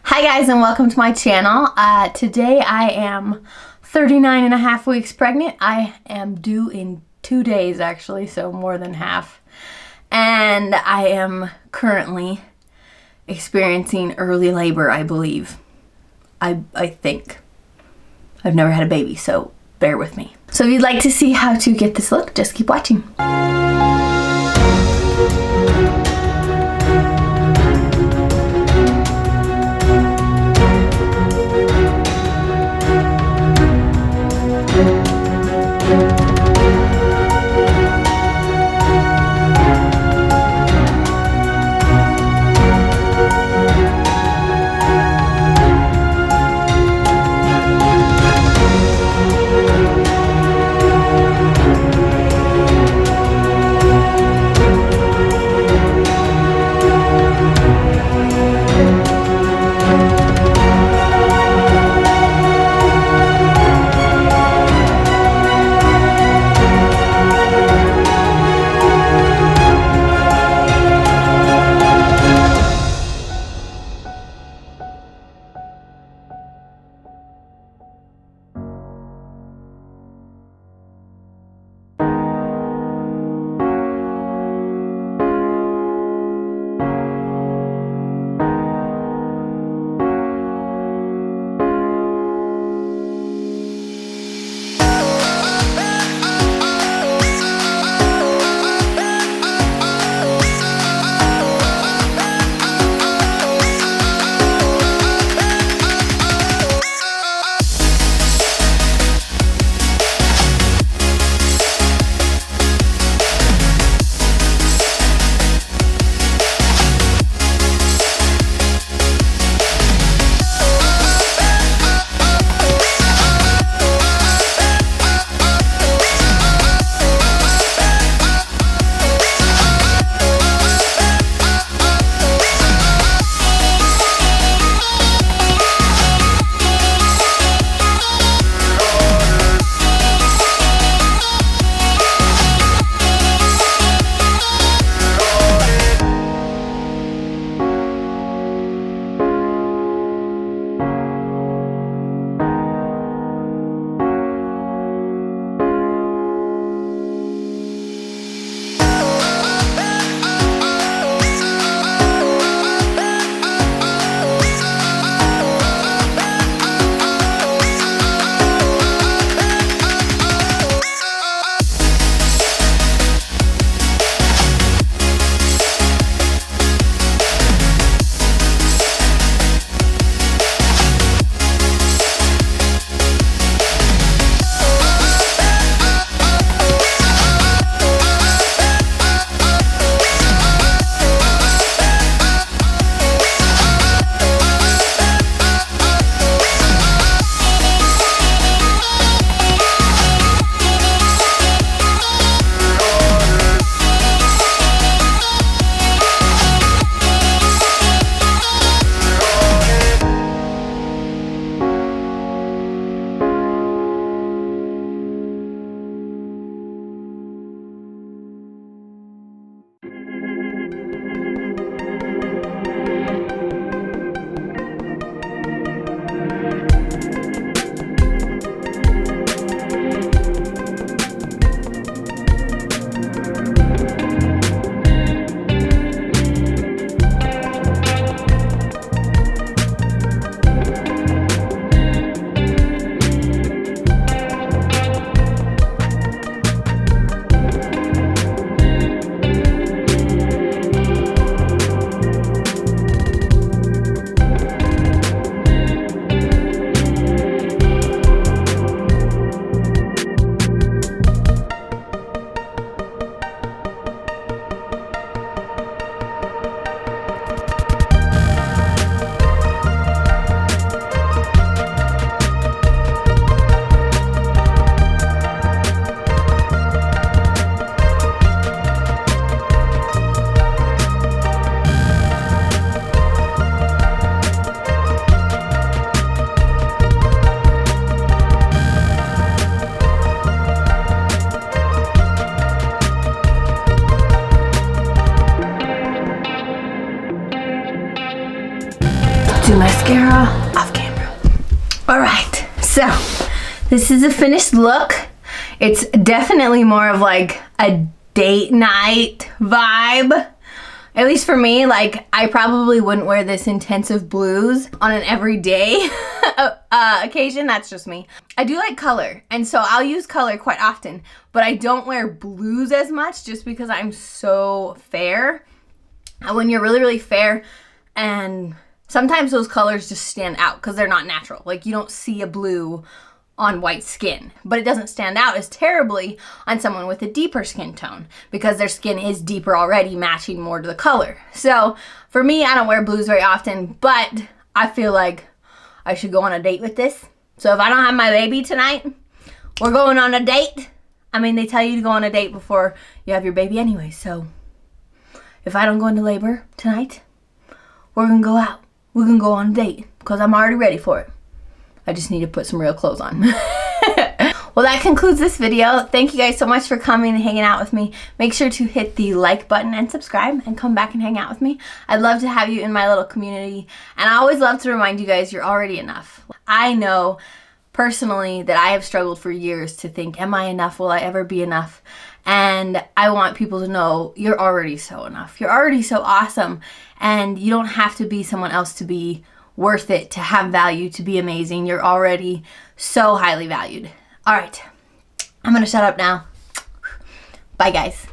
Hi guys, and welcome to my channel. Today I am 39.5 weeks pregnant. I am due in 2 days actually, so more than half. And I am currently experiencing early labor, I believe. I think. I've never had a baby, so bear with me. So if you'd like to see how to get this look, just keep watching. mascara off camera. All right, so this is a finished look. It's definitely more of like a date night vibe. At least for me, like I probably wouldn't wear this intensive blues on an everyday occasion. That's just me. I do like color, and so I'll use color quite often, but I don't wear blues as much just because I'm so fair. And when you're really, really fair, and sometimes those colors just stand out because they're not natural. Like you don't see a blue on white skin, but it doesn't stand out as terribly on someone with a deeper skin tone because their skin is deeper already, matching more to the color. So for me, I don't wear blues very often, but I feel like I should go on a date with this. So if I don't have my baby tonight, we're going on a date. I mean, they tell you to go on a date before you have your baby anyway. So if I don't go into labor tonight, we're gonna go out. We're gonna go on a date because I'm already ready for it. I just need to put some real clothes on. Well, that concludes this video. Thank you guys so much for coming and hanging out with me. Make sure to hit the like button and subscribe and come back and hang out with me. I'd love to have you in my little community. And I always love to remind you guys you're already enough. I know personally that I have struggled for years to think, am I enough? Will I ever be enough? And I want people to know you're already so enough. You're already so awesome. And you don't have to be someone else to be worth it, to have value, to be amazing. You're already so highly valued. All right, I'm gonna shut up now. Bye, guys.